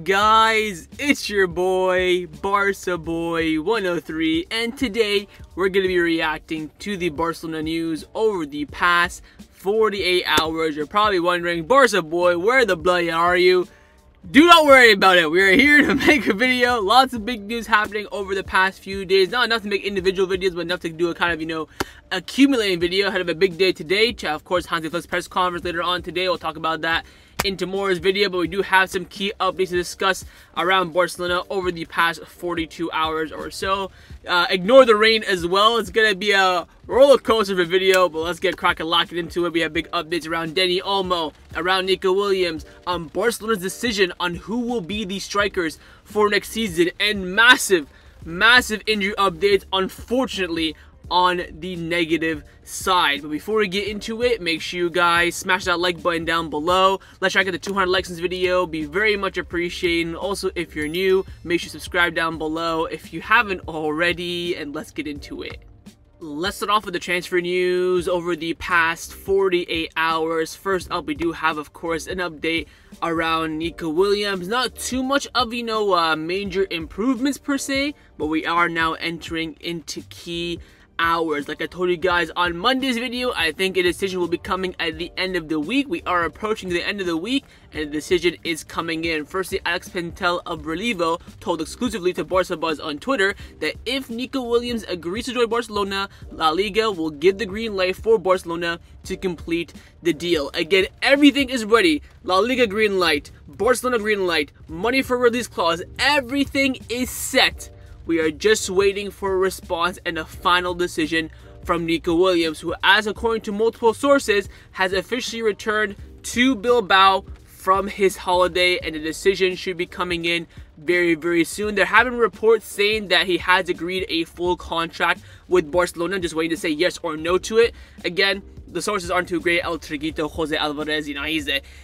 guys? It's your boy, Barça Boy 103, and today we're going to be reacting to the Barcelona news over the past 48 hours. You're probably wondering, Barça Boy, where the bloody are you? Do not worry about it. We are here to make a video. Lots of big news happening over the past few days. Not enough to make individual videos, but enough to do a kind of, accumulating video ahead of a big day today. Of course, Hansi Flick's press conference later on today. We'll talk about that in tomorrow's video, but we do have some key updates to discuss around Barcelona over the past 42 hours or so. Ignore the rain as well. It's gonna be a roller coaster of a video, but let's get cracking, locking into it. We have big updates around Dani Olmo, around Nico Williams, Barcelona's decision on who will be the strikers for next season, and massive injury updates, unfortunately, on the negative side. But before we get into it, make sure you guys smash that like button down below. Let's try to get the 200 likes in this video. Be very much appreciated. Also, if you're new, make sure you subscribe down below if you haven't already, and let's get into it. Let's start off with the transfer news over the past 48 hours. First up, we do have, of course, an update around Nico Williams. Not too much of, major improvements per se, but we are now entering into key hours. Like I told you guys on Monday's video, I think a decision will be coming at the end of the week. We are approaching the end of the week, and the decision is coming in. Firstly, Alex Pentel of Renewal told exclusively to Barca Buzz on Twitter that if Nico Williams agrees to join Barcelona, La Liga will give the green light for Barcelona to complete the deal. Again, everything is ready. La Liga green light, Barcelona green light, money for release clause, everything is set. We are just waiting for a response and a final decision from Nico Williams, who, as according to multiple sources, has officially returned to Bilbao from his holiday, and the decision should be coming in very soon. There have been reports saying that he has agreed a full contract with Barcelona, just waiting to say yes or no to it. Again, the sources aren't too great. El Triguito, Jose Alvarez,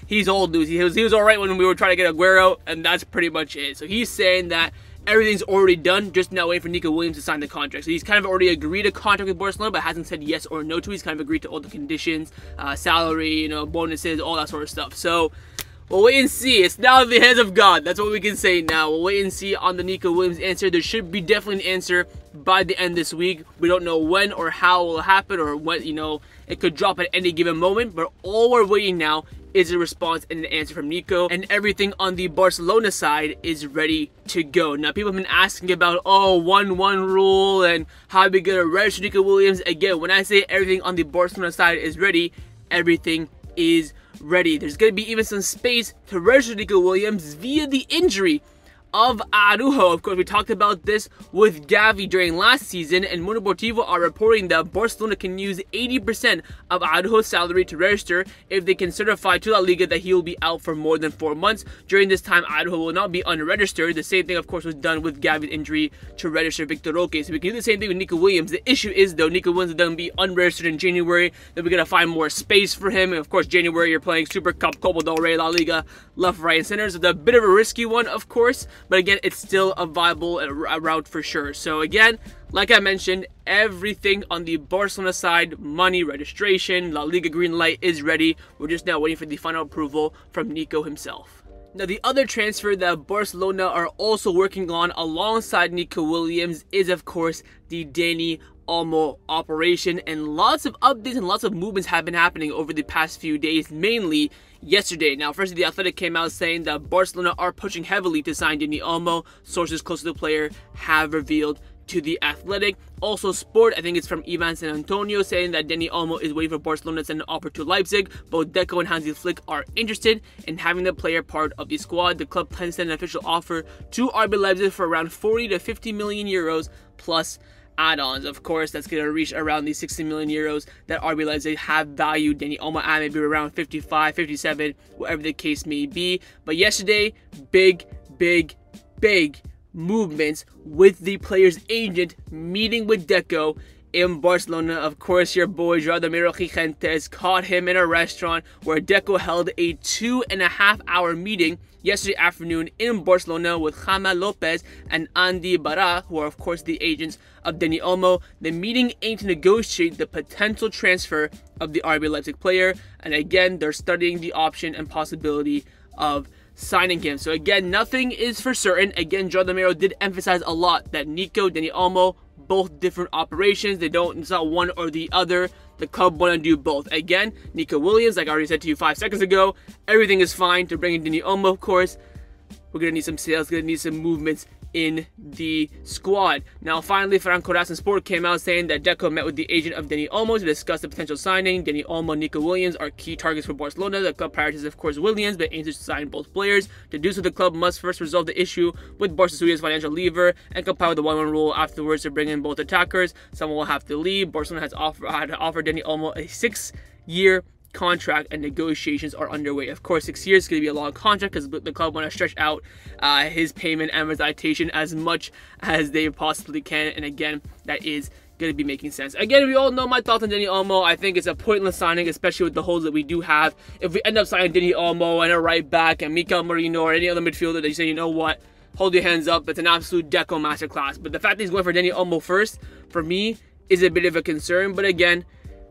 he's old news. He was alright when we were trying to get Aguero, and that's pretty much it. So he's saying that everything's already done, just now waiting for Nico Williams to sign the contract. So he's kind of already agreed a contract with Barcelona, but hasn't said yes or no to it. He's kind of agreed to all the conditions, salary, bonuses, all that sort of stuff. So we'll wait and see. It's now in the hands of God. That's what we can say now. We'll wait and see on the Nico Williams answer. There should be definitely an answer by the end this week. We don't know when or how it will happen, or when, it could drop at any given moment, but all we're waiting now is a response and an answer from Nico, and everything on the Barcelona side is ready to go. Now, people have been asking about, 1-1 rule and how we going to register Nico Williams. Again, when I say everything on the Barcelona side is ready, everything is ready. There's going to be even some space to register Nico Williams via the injury of Araujo. Of course, we talked about this with Gavi during last season, and Mundo Deportivo are reporting that Barcelona can use 80% of Araujo's salary to register if they can certify to La Liga that he will be out for more than 4 months. During this time, Araujo will not be unregistered. The same thing, of course, was done with Gavi's injury to register Victor Roque. So we can do the same thing with Nico Williams. The issue is, though, Nico Williams is going to be unregistered in January. Then we're going to find more space for him. And of course, January, you're playing Super Cup, Copa del Rey, La Liga, left, right, and center. So it's a bit of a risky one, of course. But again, it's still a viable route for sure. So again, like I mentioned, everything on the Barcelona side, money, registration, La Liga green light is ready. We're just now waiting for the final approval from Nico himself. Now, the other transfer that Barcelona are also working on alongside Nico Williams is, of course, the Dani Olmo operation, and lots of updates and lots of movements have been happening over the past few days, mainly yesterday. Now, firstly, the Athletic came out saying that Barcelona are pushing heavily to sign Dani Olmo. Sources close to the player have revealed to the Athletic. Also, Sport, I think it's from Ivan San Antonio, saying that Dani Olmo is waiting for Barcelona to send an offer to Leipzig. Both Deco and Hansi Flick are interested in having the player part of the squad. The club plans to send an official offer to RB Leipzig for around 40 to 50 million euros plus add-ons. Of course, that's going to reach around the 60 million euros that RB Leipzig have valued Dani Olmo at, maybe around 55, 57, whatever the case may be. But yesterday, big movements with the player's agent meeting with Deco in Barcelona. Of course, your boy Joao Cancelo caught him in a restaurant where Deco held a 2.5-hour meeting yesterday afternoon in Barcelona with Javier, Lopez, and Andy Barra, who are of course the agents of Dani Olmo. The meeting aimed to negotiate the potential transfer of the RB Leipzig player, and again, they're studying the option and possibility of signing him. So again, nothing is for certain. Again, Joao Cancelo did emphasize a lot that Nico, Dani Olmo, both different operations. It's not one or the other. The club want to do both. Again, Nico Williams, like I already said to you 5 seconds ago, everything is fine to bring in Dani Olmo, of course. We're going to need some sales, going to need some movements in the squad. Now, finally, Ferran Sport came out saying that Deco met with the agent of Dani Olmo to discuss the potential signing. Dani Olmo and Nico Williams are key targets for Barcelona. The club prioritizes, of course, Williams, but aims to sign both players. To do so, the club must first resolve the issue with Barcelona's financial lever and comply with the 1-1 rule afterwards to bring in both attackers. Someone will have to leave. Barcelona had offered Dani Olmo a 6-year contract, and negotiations are underway. Of course, 6 years is going to be a long contract because the club want to stretch out his payment amortization as much as they possibly can, and again, that is going to be making sense. Again, we all know my thoughts on Dani Olmo. I think it's a pointless signing, especially with the holes that we do have. If we end up signing Dani Olmo and a right back and Mikel Merino or any other midfielder that you say, you know what, hold your hands up, it's an absolute Deco masterclass. But the fact that he's going for Dani Olmo first, for me, is a bit of a concern. But again,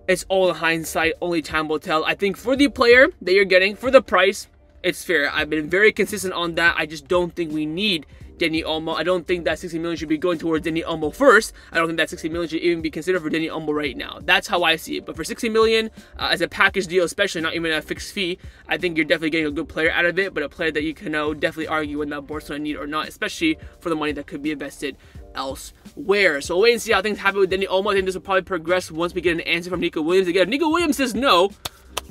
it's all in hindsight, only time will tell. I think for the player that you're getting, for the price, it's fair. I've been very consistent on that. I just don't think we need Dani Olmo. I don't think that 60 million should be going towards Dani Olmo first. I don't think that 60 million should even be considered for Dani Olmo right now. That's how I see it. But for 60 million, as a package deal, especially not even a fixed fee, I think you're definitely getting a good player out of it, but a player that you can definitely argue whether that Barcelona need or not, especially for the money that could be invested elsewhere. So we'll wait and see how things happen with Dani Olmo. I think this will probably progress once we get an answer from Nico Williams. Again, if Nico Williams says no,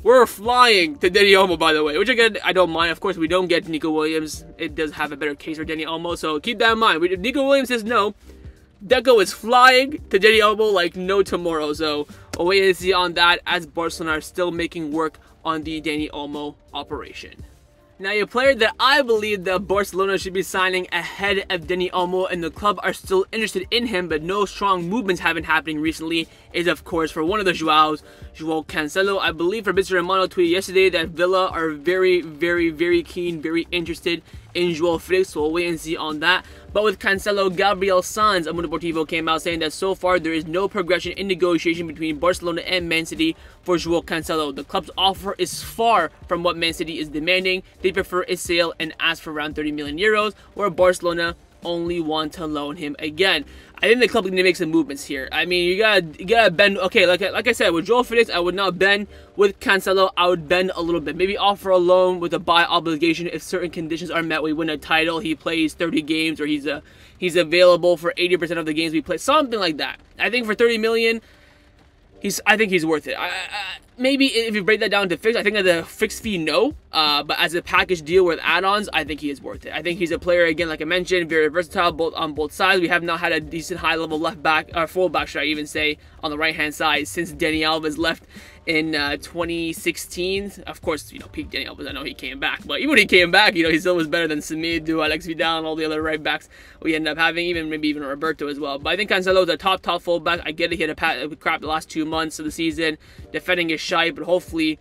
we're flying to Dani Olmo, by the way, which again, I don't mind. Of course, we don't get Nico Williams. It does have a better case for Dani Olmo, so keep that in mind. If Nico Williams says no, Deco is flying to Dani Olmo like no tomorrow. So we'll wait and see on that, as Barcelona are still making work on the Dani Olmo operation. Now, a player that I believe that Barcelona should be signing ahead of Dani Olmo, and the club are still interested in him, but no strong movements have been happening recently, is of course for one of the Joao Cancelo. I believe Fabrizio Romano tweeted yesterday that Villa are very, very, very keen, very interested in Joao Felix, so we'll wait and see on that. But with Cancelo, Gabriel Sanz of Mundo Deportivo came out saying that so far there is no progression in negotiation between Barcelona and Man City for Joao Cancelo. The club's offer is far from what Man City is demanding. They prefer a sale and ask for around 30 million euros, where Barcelona only want to loan him again. I think the club is going to make some movements here. I mean, you gotta bend. Okay, like I said, with Joao Felix, I would not bend. With Cancelo, I would bend a little bit. Maybe offer a loan with a buy obligation if certain conditions are met. We win a title, he plays 30 games, or he's available for 80% of the games we play. Something like that. I think for 30 million, I think he's worth it. Maybe if you break that down to fixed, I think at the fixed fee, no. But as a package deal with add-ons, I think he is worth it. I think he's a player, again, like I mentioned, very versatile on both sides. We have not had a decent high-level left back, or full back, should I even say, on the right-hand side since Dani Alves left in 2016. Of course, peak Dani Alves, I know he came back. But even when he came back, he still was better than Semedo, Alex Vidal, and all the other right backs we ended up having, maybe even Roberto as well. But I think Cancelo is a top full back. I get it, he had a crap the last 2 months of the season. Defending is shy, but hopefully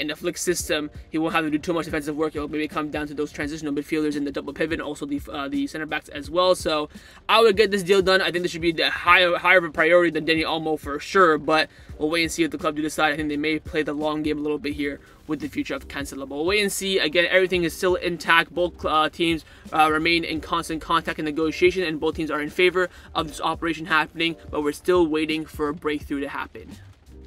in the Flick system, he won't have to do too much defensive work. He'll maybe come down to those transitional midfielders in the double pivot, and also the center backs as well. So I would get this deal done. I think this should be the higher of a priority than Dani Olmo for sure, but we'll wait and see what the club do decide. I think they may play the long game a little bit here with the future of Cancelo. But we'll wait and see. Again, everything is still intact. Both teams remain in constant contact and negotiation, and both teams are in favor of this operation happening, but we're still waiting for a breakthrough to happen.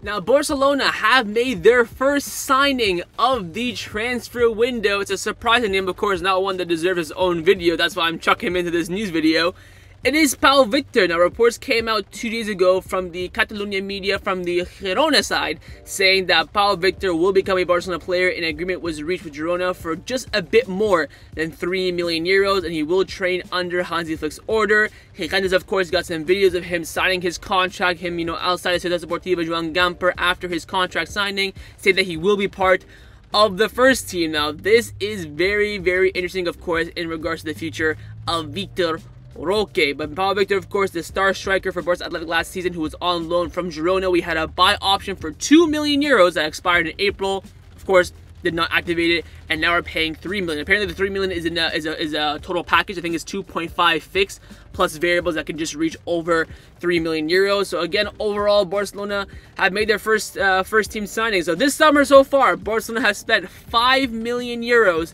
Now, Barcelona have made their first signing of the transfer window. It's a surprising name, of course, not one that deserves his own video. That's why I'm chucking him into this news video. It is Pau Victor. Now, reports came out 2 days ago from the Catalonia media from the Girona side saying that Pau Victor will become a Barcelona player. An agreement was reached with Girona for just a bit more than 3 million euros, and he will train under Hansi Flick's order. Gigantes, of course, got some videos of him signing his contract, him, outside of Ciudad Deportiva Joan Gamper after his contract signing, saying that he will be part of the first team. Now, this is very, very interesting, of course, in regards to the future of Victor Roque. But Pau Victor, of course, the star striker for Barça Athletic last season, who was on loan from Girona. We had a buy option for 2 million euros that expired in April. Of course, did not activate it, and now we're paying 3 million. Apparently, the 3 million is a total package. I think it's 2.5 fixed plus variables that can just reach over 3 million euros. So again, overall, Barcelona have made their first team signing. So this summer so far, Barcelona has spent 5 million euros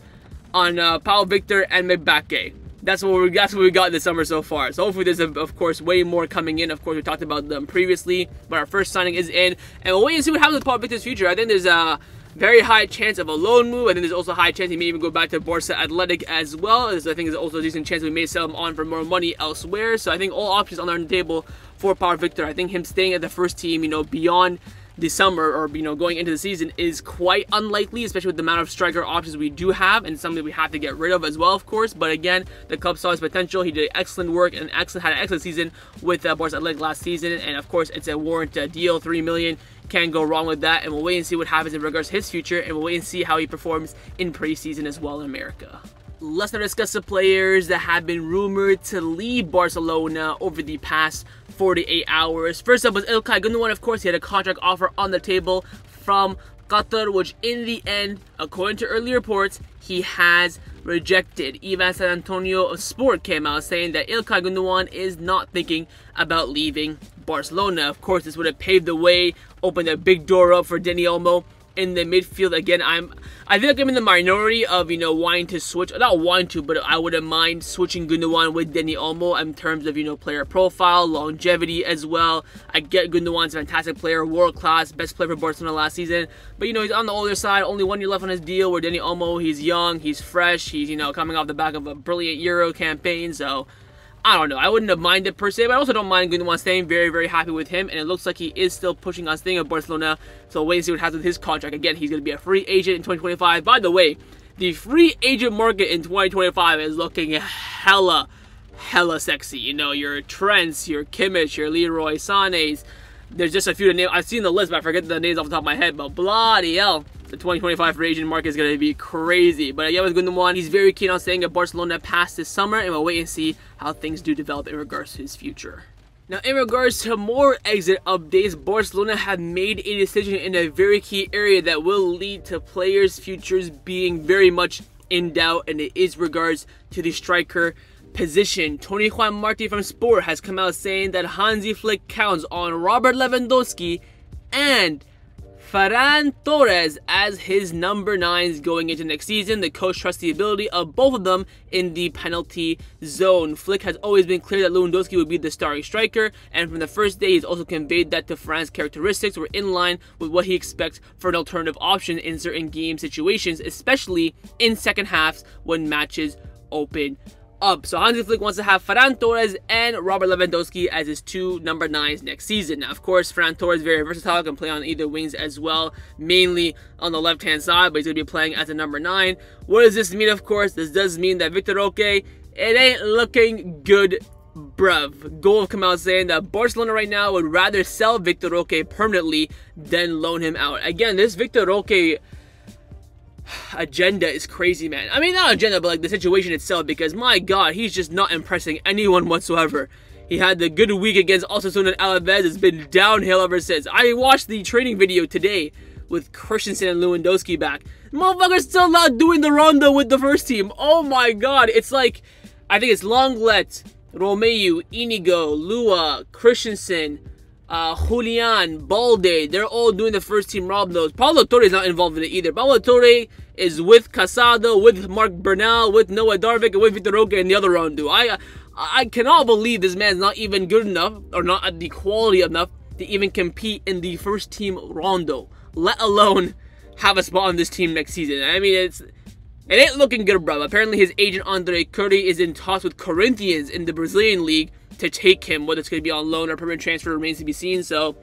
on Pau Victor and Mbake. That's what we got this summer so far. So hopefully there's, of course, way more coming in. Of course, we talked about them previously, but our first signing is in. And we'll wait and see what happens with Pau Victor's future. I think there's a very high chance of a loan move. I think there's also a high chance he may even go back to Barça Athletic as well. I think there's also a decent chance we may sell him on for more money elsewhere. So I think all options are on the table for Pau Victor. I think him staying at the first team, beyond the summer or going into the season is quite unlikely, especially with the amount of striker options we do have, and something we have to get rid of as well, of course. But again, the club saw his potential. He did excellent work and had an excellent season with Barça Athletic last season, and of course it's a warrant deal, $3 million. Can't go wrong with that, and we'll wait and see what happens in regards to his future, and we'll wait and see how he performs in preseason as well in America. Let's now discuss the players that have been rumored to leave Barcelona over the past 48 hours. First up was Ilkay Gundogan. Of course, he had a contract offer on the table from Qatar, which in the end, according to early reports, he has rejected. Even San Antonio Sport came out saying that Ilkay Gundogan is not thinking about leaving Barcelona. Of course, this would have paved the way, opened a big door up for Dani Olmo in the midfield. Again, I think I'm in the minority of, wanting to switch. Not wanting to, but I wouldn't mind switching Gundogan with Dani Olmo in terms of, player profile, longevity as well. I get Gundogan's a fantastic player, world class, best player for Barcelona last season. But, he's on the older side, only 1 year left on his deal, where Dani Olmo, he's young, he's fresh, he's, coming off the back of a brilliant Euro campaign. So I don't know. I wouldn't have minded per se, but I also don't mind Gundogan staying. Very, very happy with him, and it looks like he is still pushing on staying at Barcelona. So we'll wait and see what happens with his contract. Again, he's going to be a free agent in 2025. By the way, the free agent market in 2025 is looking hella sexy. Your Trents, your Kimmich, your Leroy Sané's. There's just a few names. I've seen the list, but I forget the names off the top of my head. But bloody hell, the 2025 free agent market is going to be crazy. But again, with Gundogan, he's very keen on staying at Barcelona past this summer, and we'll wait and see how things do develop in regards to his future. Now, in regards to more exit updates, Barcelona have made a decision in a very key area that will lead to players' futures being very much in doubt, and it is regards to the striker position. Tony Juan Marti from Sport has come out saying that Hansi Flick counts on Robert Lewandowski and Ferran Torres as his number 9s going into next season. The coach trusts the ability of both of them in the penalty zone. Flick has always been clear that Lewandowski would be the starting striker, and from the first day he's also conveyed that the Ferran's characteristics were in line with what he expects for an alternative option in certain game situations, especially in second halves when matches open up. So Hansi Flick wants to have Ferran Torres and Robert Lewandowski as his 2 number 9s next season. Now, of course, Ferran Torres is very versatile, can play on either wings as well, mainly on the left-hand side, but he's going to be playing as a number 9. What does this mean? Of course, this does mean that Victor Roque, it ain't looking good, bruv. Goal have come out saying that Barcelona right now would rather sell Victor Roque permanently than loan him out. Again, this Victor Roque agenda is crazy, man. I mean, not agenda, but like the situation itself, because my god, he's just not impressing anyone whatsoever. He had the good week against Osasuna and Alaves. It's been downhill ever since. I watched the training video today with Christensen and Lewandowski back. Motherfucker's still not doing the rondo with the first team. Oh my god, it's like, I think it's Lenglet, Romeu, Inigo, Lua, Christensen, Julian, Balde, they're all doing the first team rondos. Paulo Torre is not involved in it either. Paulo Torre is with Casado, with Marc Bernal, with Noah Darvik, and with Victor Roque in the other rondo. I cannot believe this man's not even good enough, or not at the quality enough, to even compete in the first team rondo, let alone have a spot on this team next season. I mean, it ain't looking good, bro. Apparently his agent Andre Curry is in talks with Corinthians in the Brazilian league to take him. Whether it's going to be on loan or permanent transfer remains to be seen. So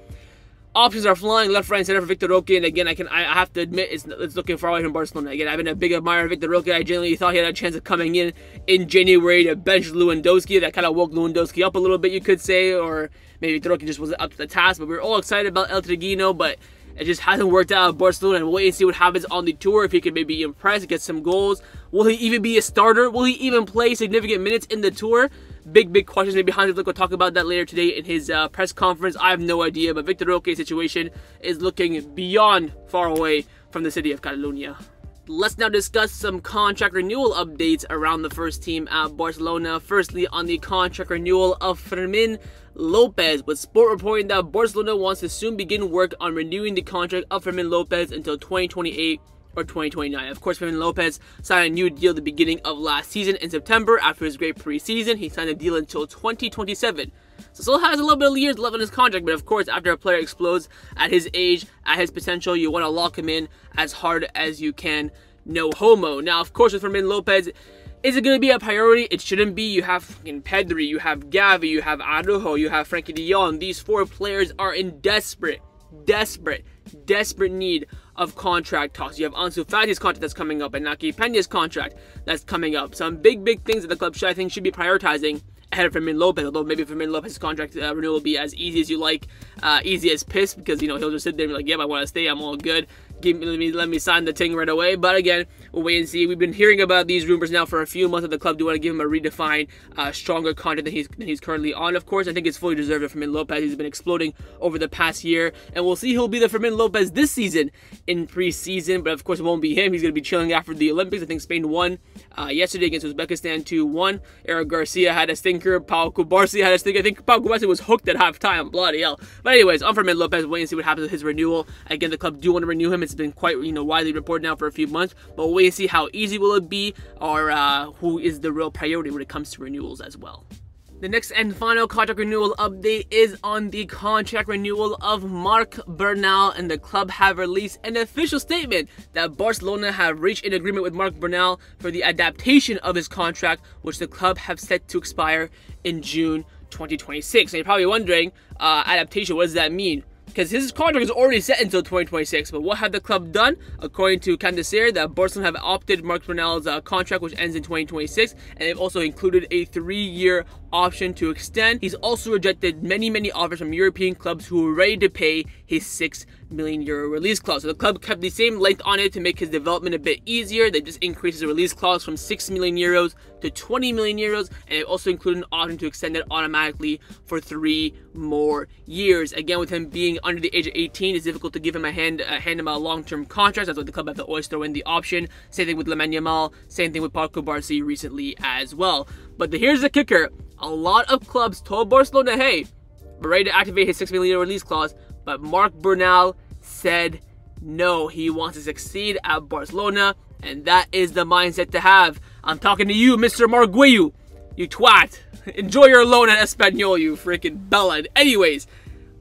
options are flying left, right, and center for Victor Roque. And again, I have to admit, it's looking far away from Barcelona. Again, I've been a big admirer of Victor Roque. I genuinely thought he had a chance of coming in January to bench Lewandowski. That kind of woke Lewandowski up a little bit, you could say, or maybe Victor Roque just wasn't up to the task. But we were all excited about El Triguino, but it just hasn't worked out at Barcelona, and we'll wait and see what happens on the tour. If he can maybe impress, get some goals. Will he even be a starter? Will he even play significant minutes in the tour? Big questions. Maybe Hansi Flick will talk about that later today in his press conference. I have no idea, but Victor Roque's situation is looking beyond far away from the city of Catalonia. Let's now discuss some contract renewal updates around the first team at Barcelona. Firstly, on the contract renewal of Fermin Lopez, with Sport reporting that Barcelona wants to soon begin work on renewing the contract of Fermin Lopez until 2028 or 2029. Of course, Fermin Lopez signed a new deal at the beginning of last season in September. After his great preseason, he signed a deal until 2027. So still has a little bit of years left on his contract, but of course, after a player explodes at his age, at his potential, you want to lock him in as hard as you can. No homo. Now, of course, with Fermin Lopez, is it going to be a priority? It shouldn't be. You have Pedri, you have Gavi, you have Araujo, you have Frenkie de Jong. These 4 players are in desperate need of contract talks. You have Ansu Fati's contract that's coming up and Naki Peña's contract that's coming up. Some big things that the club I think should be prioritizing ahead of Fermin Lopez, although maybe Fermin Lopez's contract renewal will be as easy as you like, easy as piss, because, you know, he'll just sit there and be like, yep, I want to stay, I'm all good. Let me sign the thing right away. But again, we'll wait and see. We've been hearing about these rumors now for a few months that the club do want to give him a redefined, stronger contract than he's currently on. Of course, I think it's fully deserved of Fermin Lopez. He's been exploding over the past year, and we'll see who'll be the Fermin Lopez this season in preseason. But of course, it won't be him. He's going to be chilling after the Olympics. I think Spain won yesterday against Uzbekistan 2-1. Eric Garcia had a stinker. Pau Victor had a stinker. I think Pau Victor was hooked at halftime. Bloody hell. But anyways, on Fermin Lopez, wait and see what happens with his renewal. Again, the club do want to renew him. It's been quite, widely reported now for a few months, but we'll wait and see how easy will it be, or who is the real priority when it comes to renewals as well. The next and final contract renewal update is on the contract renewal of Marc Bernal, and the club have released an official statement that Barcelona have reached an agreement with Marc Bernal for the adaptation of his contract, which the club have set to expire in June 2026. And you're probably wondering, adaptation, what does that mean? Because his contract is already set until 2026. But what have the club done? According to Candacer, that Barcelona have opted Marc Bernal's contract, which ends in 2026, and they've also included a 3-year option to extend. He's also rejected many offers from European clubs who were ready to pay his €6 million release clause. So the club kept the same length on it to make his development a bit easier. They just increased the release clause from €6 million to €20 million, and it also included an option to extend it automatically for 3 more years. Again, with him being under the age of 18, it's difficult to give him hand him a long-term contract. That's why the club have to always throw in the option. Same thing with Lamine Yamal, same thing with Pau Victor recently as well. But here's the kicker. A lot of clubs told Barcelona, hey, we're ready to activate his €6 million release clause, but Marc Bernal said no. He wants to succeed at Barcelona, and that is the mindset to have. I'm talking to you, Mr. Marguello, you twat. Enjoy your loan at Espanyol, you freaking bellend. Anyways,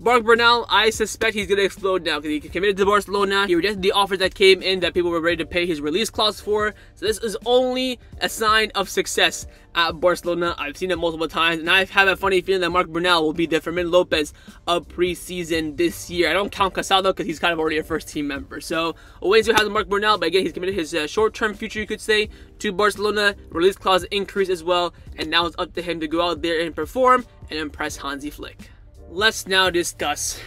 Marc Bernal, I suspect he's going to explode now because he committed to Barcelona. He rejected the offers that came in that people were ready to pay his release clause for. So this is only a sign of success at Barcelona. I've seen it multiple times, and I have a funny feeling that Marc Bernal will be the Fermin Lopez of preseason this year. I don't count Cancelo because he's kind of already a first-team member. So we'll wait and see what happens with Marc Bernal, but again, he's committed his short-term future, you could say, to Barcelona. Release clause increase as well, and now it's up to him to go out there and perform and impress Hansi Flick. Let's now discuss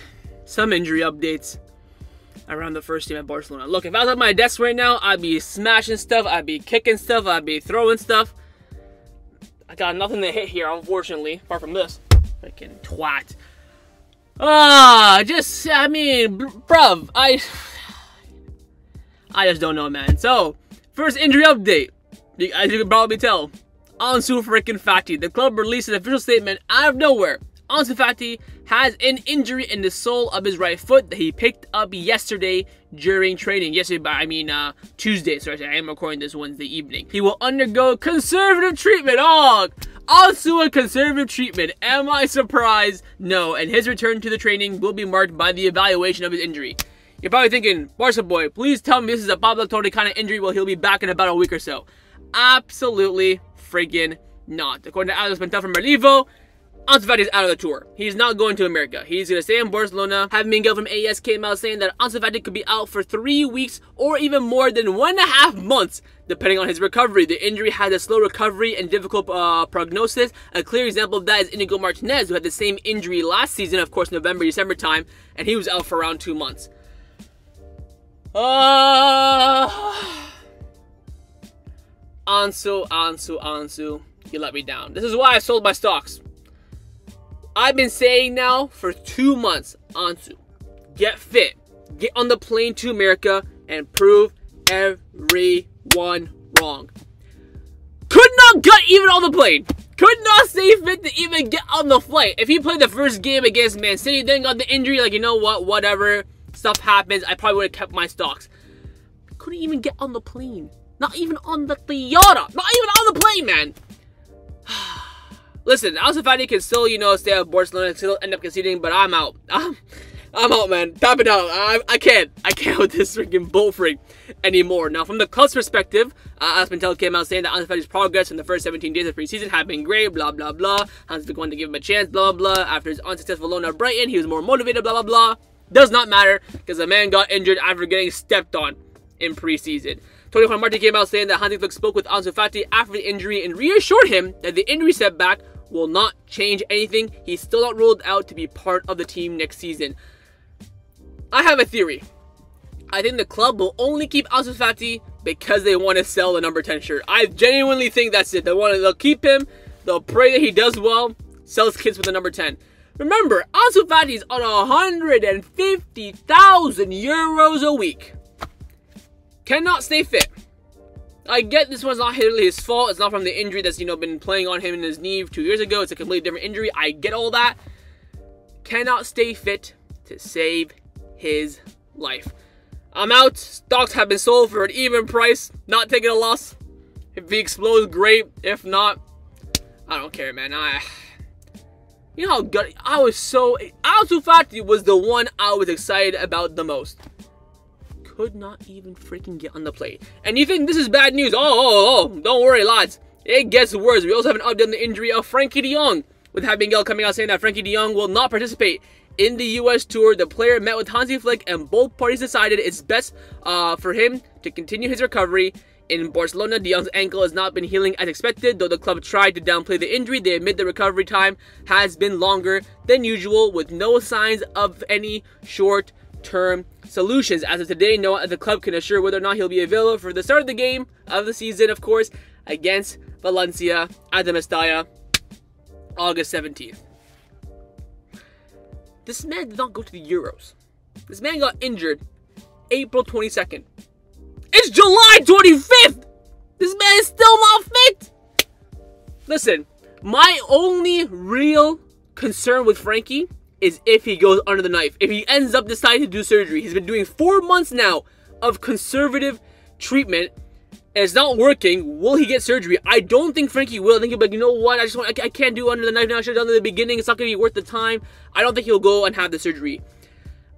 some injury updates around the first team at Barcelona. Look, if I was at my desk right now, I'd be smashing stuff, I'd be kicking stuff, I'd be throwing stuff. I got nothing to hit here, unfortunately, apart from this. Freaking twat. I mean, bruv, I just don't know, man. So, first injury update. As you can probably tell, Ansu freaking Fati. The club released an official statement out of nowhere. Ansu Fati has an injury in the sole of his right foot that he picked up yesterday during training. Tuesday. Sorry, I am recording this Wednesday evening. He will undergo conservative treatment. Oh, Ansu and conservative treatment. Am I surprised? No, and his return to the training will be marked by the evaluation of his injury. You're probably thinking, Barca boy, please tell me this is a Pablo Torre kind of injury. Well, he'll be back in about a week or so. Absolutely friggin' not. According to Alex Pentel from Relevo, Ansu Fati is out of the tour. He's not going to America. He's going to stay in Barcelona. Javier Miguel from AES came out saying that Ansu Fati could be out for 3 weeks or even more than 1.5 months, depending on his recovery. The injury has a slow recovery and difficult prognosis. A clear example of that is Inigo Martinez, who had the same injury last season, of course, November, December time, and he was out for around 2 months. Ansu, you let me down. This is why I sold my stocks. I've been saying now for 2 months, Ansu, get fit, get on the plane to America, and prove everyone wrong. Could not get even on the plane. Could not stay fit to even get on the flight. If he played the first game against Man City, then got the injury, like, you know what, whatever, stuff happens, I probably would have kept my stocks. Could couldn't even get on the plane. Not even on the Toyota. Not even on the plane, man. Listen, Ansu Fati can still, stay at Barcelona and still end up conceding, but I'm out. I'm out, man. Tap it out. I can't with this freaking bull freak anymore. Now, from the club's perspective, Aspintel came out saying that Ansu Fati's progress in the first 17 days of preseason have been great, blah, blah, blah. Hansi Flick wanted to give him a chance, blah, blah, blah. After his unsuccessful loan at Brighton, he was more motivated, blah, blah, blah. Does not matter, because the man got injured after getting stepped on in preseason. Tony Marc came out saying that Hansi Flick spoke with Ansu Fati after the injury and reassured him that the injury setback will not change anything. He's still not ruled out to be part of the team next season. I have a theory. I think the club will only keep Ansu Fati because they want to sell the number 10 shirt. I genuinely think that's it. They'll keep him. They'll pray that he does well. Sells kits with the number 10. Remember, Ansu Fati is on 150,000 euros a week. Cannot stay fit. I get this one's not really his fault. It's not from the injury that's, been playing on him in his knee 2 years ago. It's a completely different injury. I get all that. Cannot stay fit to save his life. I'm out. Stocks have been sold for an even price. Not taking a loss. If he explodes, great. If not, I don't care, man. You know how good I was. Ansu Fati was the one I was excited about the most. Could not even freaking get on the plane. And you think this is bad news? Oh, don't worry, lads. It gets worse. We also have an update on the injury of Frenkie de Jong, with Javier coming out saying that Frenkie de Jong will not participate in the U.S. tour. The player met with Hansi Flick, and both parties decided it's best for him to continue his recovery. In Barcelona, de Jong's ankle has not been healing as expected. Though the club tried to downplay the injury, they admit the recovery time has been longer than usual, with no signs of any short-term solutions. As of today, no one at the club can assure whether or not he'll be available for the start of the game of the season, of course, against Valencia at the Mestalla, August 17th. This man did not go to the Euros. This man got injured April 22nd. It's July 25th! This man is still not fit! Listen, my only real concern with Frenkie is if he goes under the knife. If he ends up deciding to do surgery. He's been doing 4 months now of conservative treatment, and it's not working. Will he get surgery? I don't think Frenkie will. I think he'll be like, you know what? I can't do under the knife now. I should have done it in the beginning. It's not going to be worth the time. I don't think he'll go and have the surgery.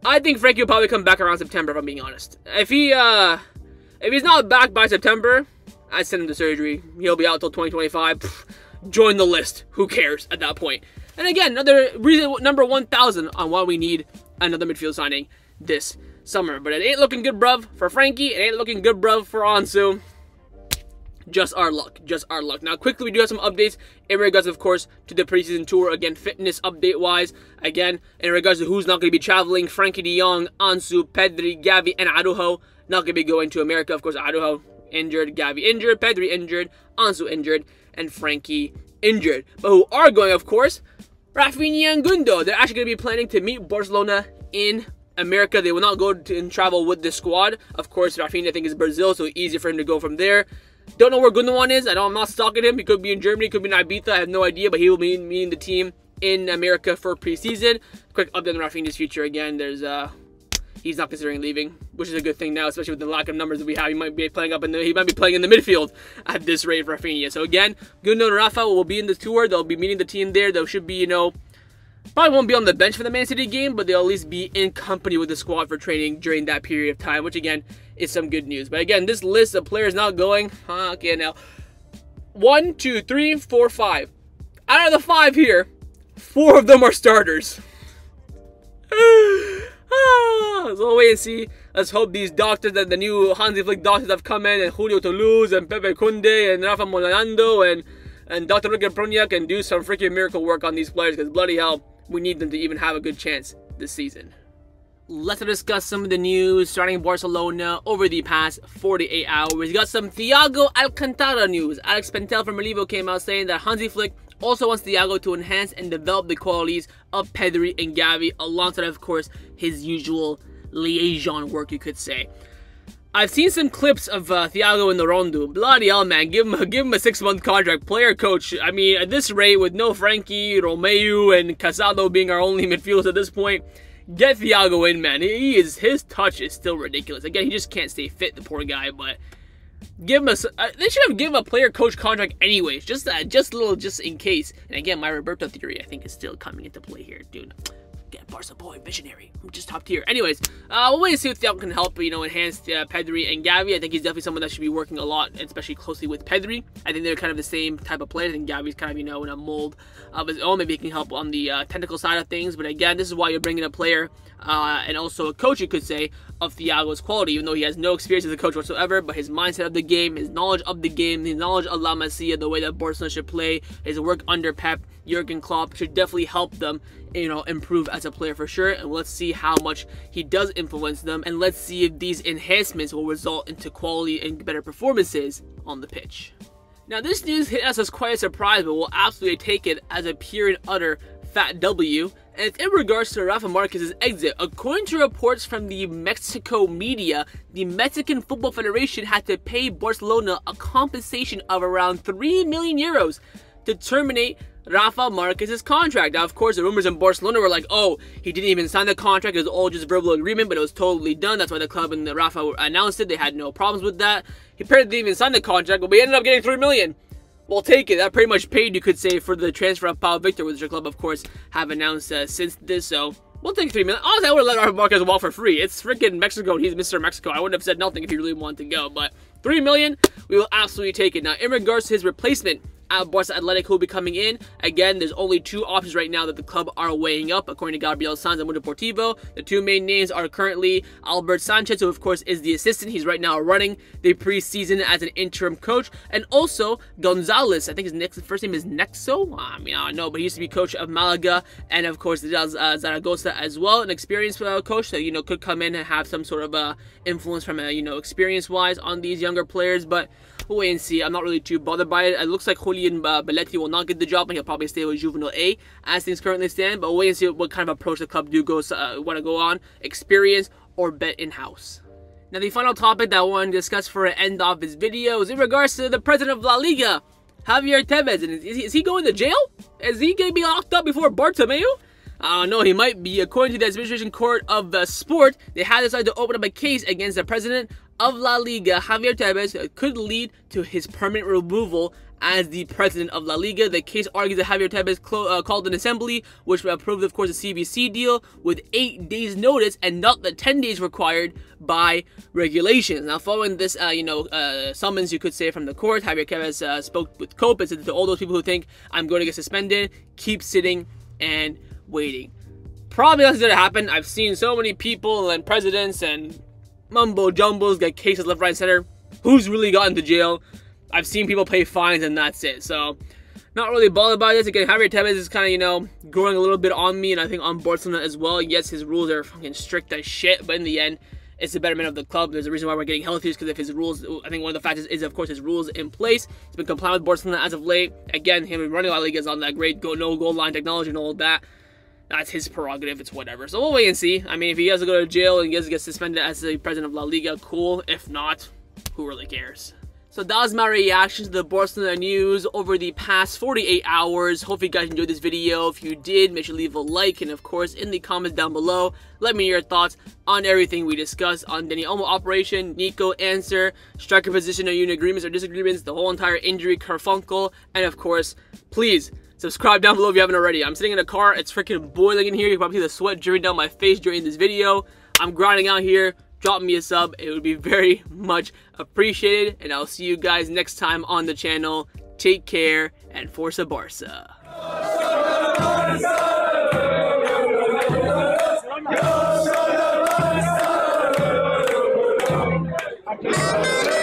I think Frenkie will probably come back around September, if I'm being honest. If he's not back by September, I send him to surgery. He'll be out till 2025. Pfft, join the list. Who cares at that point? And again, another reason, number 1,000 on why we need another midfield signing this summer. But it ain't looking good, bruv, for Frenkie. It ain't looking good, bruv, for Ansu. Just our luck. Just our luck. Now, quickly, we do have some updates in regards, of course, to the preseason tour. Again, fitness update-wise. Again, in regards to who's not going to be traveling. Frenkie de Jong, Ansu, Pedri, Gavi, and Araujo not going to be going to America. Of course, Araujo injured, Gavi injured, Pedri injured, Ansu injured, and Frenkie injured. But who are going, of course, Rafinha and Gundo. They're actually going to be planning to meet Barcelona in America. They will not go and travel with the squad. Of course, Rafinha, I think, is Brazil, so easier for him to go from there. Don't know where Gundogan is. I'm not stalking him. He could be in Germany, could be in Ibiza. I have no idea, but he will be meeting the team in America for preseason. Quick update on Rafinha's future again. He's not considering leaving, which is a good thing now, especially with the lack of numbers that we have. He might be playing in the midfield at this rate for Rafinha. So again, Gundogan and Rafa will be in the tour. They'll be meeting the team there. They should be, probably won't be on the bench for the Man City game, but they'll at least be in company with the squad for training during that period of time, which again is some good news. But again, this list of players not going, okay, now 1, 2, 3, 4, 5. Out of the 5 here, 4 of them are starters. So we'll wait and see. Let's hope these doctors, that the new Hansi Flick doctors have come in, and Julio Toulouse, and Pepe Kunde, and Rafa Molanando, and Dr. Roque can do some freaking miracle work on these players, because bloody hell, we need them to even have a good chance this season. Let's discuss some of the news starting in Barcelona over the past 48 hours. We got some Thiago Alcantara news. Alex Pentel from Relevo came out saying that Hansi Flick also wants Thiago to enhance and develop the qualities of Pedri and Gavi, alongside, of course, his usual liaison work, you could say. I've seen some clips of Thiago in the Rondo. Bloody hell, man. Give him a 6-month contract. Player coach. I mean, at this rate, with no Frenkie, Romeu, and Casado being our only midfielders at this point, get Thiago in, man. His touch is still ridiculous. Again, he just can't stay fit, the poor guy, but give him they should have given him a player-coach contract anyways, just in case. And again, my Roberto theory, I think, is still coming into play here, dude. Get Barca boy, visionary. I'm just top tier. Anyways, we'll wait and see if Thiago can help, enhance Pedri and Gavi. I think he's definitely someone that should be working a lot, especially closely with Pedri. I think they're kind of the same type of player. I think Gavi's kind of, in a mold of his own. Maybe he can help on the technical side of things. But again, this is why you're bringing a player and also a coach, you could say, of Thiago's quality, even though he has no experience as a coach whatsoever. But his mindset of the game, his knowledge of the game, his knowledge of La Masia, the way that Barcelona should play, his work under Pep, Jurgen Klopp, should definitely help them, improve as a player for sure. And let's see how much he does influence them, and let's see if these enhancements will result into quality and better performances on the pitch. Now, this news hit us as quite a surprise, but we'll absolutely take it as a pure and utter fat W. And it's in regards to Rafa Marquez's exit. According to reports from the Mexico media, the Mexican Football Federation had to pay Barcelona a compensation of around 3 million euros to terminate Rafa Marquez's contract. Now, of course, the rumors in Barcelona were like, oh, he didn't even sign the contract. It was all just verbal agreement, but it was totally done. That's why the club and the Rafa announced it. They had no problems with that. He apparently didn't even sign the contract, but we ended up getting 3 million. We'll take it. That pretty much paid, you could say, for the transfer of Pau Victor, which the club, of course, have announced since this. So we'll take 3 million. Honestly, I would have let Rafa Marquez walk for free. It's freaking Mexico, and he's Mr. Mexico. I wouldn't have said nothing if he really wanted to go. But 3 million, we will absolutely take it. Now, in regards to his replacement at Barca Athletic, who will be coming in, again, there's only 2 options right now that the club are weighing up, according to Gabriel Sanz and Mundo Deportivo. The 2 main names are currently Albert Sanchez, who of course is the assistant. He's right now running the preseason as an interim coach, and also Gonzalez. I think his first name is Nexo. I mean, I don't know, but he used to be coach of Malaga, and of course Zaragoza as well, an experienced coach that could come in and have some sort of influence from experience-wise on these younger players. But we'll wait and see. I'm not really too bothered by it. It looks like Julian Belletti will not get the job, and he'll probably stay with Juvenil A as things currently stand. But we'll wait and see what kind of approach the club want to go on, experience or bet in-house. Now, the final topic that I want to discuss for an end off this video is in regards to the president of La Liga, Javier Tebas. And is he going to jail? Is he going to be locked up before Bartomeu? I don't know, he might be. According to the Administration Court of the Sport, they have decided to open up a case against the president of La Liga, Javier Tebas, that could lead to his permanent removal as the president of La Liga. The case argues that Javier Tebas called an assembly, which approved, of course, the CBC deal with 8 days notice and not the 10 days required by regulations. Now, following this, summons, you could say, from the court, Javier Tebas spoke with Cope and said to all those people who think I'm going to get suspended, keep sitting and waiting. Probably that's going to happen. I've seen so many people and presidents and mumbo jumbos get cases left, right, and center. Who's really gotten to jail? I've seen people pay fines and that's it. So, not really bothered by this. Again, Javier Tebas is kind of, growing a little bit on me, and I think on Barcelona as well. Yes, his rules are fucking strict as shit, but in the end, it's the betterment of the club. There's a reason why we're getting healthier, is because of his rules. I think one of the factors is, of course, his rules in place. He's been compliant with Barcelona as of late. Again, him running La Liga is on that great no goal line technology and all of that. That's his prerogative. It's whatever. So we'll wait and see. I mean, if he has to go to jail and he has to get suspended as the president of La Liga, cool. If not, who really cares? So that was my reaction to the Barcelona news over the past 48 hours. Hope you guys enjoyed this video. If you did, make sure to leave a like, and of course, in the comments down below, let me know your thoughts on everything we discussed on Dani Olmo operation, Nico answer, striker position, or unit agreements or disagreements, the whole entire injury kerfunkel, and of course, please subscribe down below if you haven't already. I'm sitting in a car. It's freaking boiling in here. You can probably see the sweat dripping down my face during this video. I'm grinding out here. Drop me a sub. It would be very much appreciated. And I'll see you guys next time on the channel. Take care and Forza Barca. Go,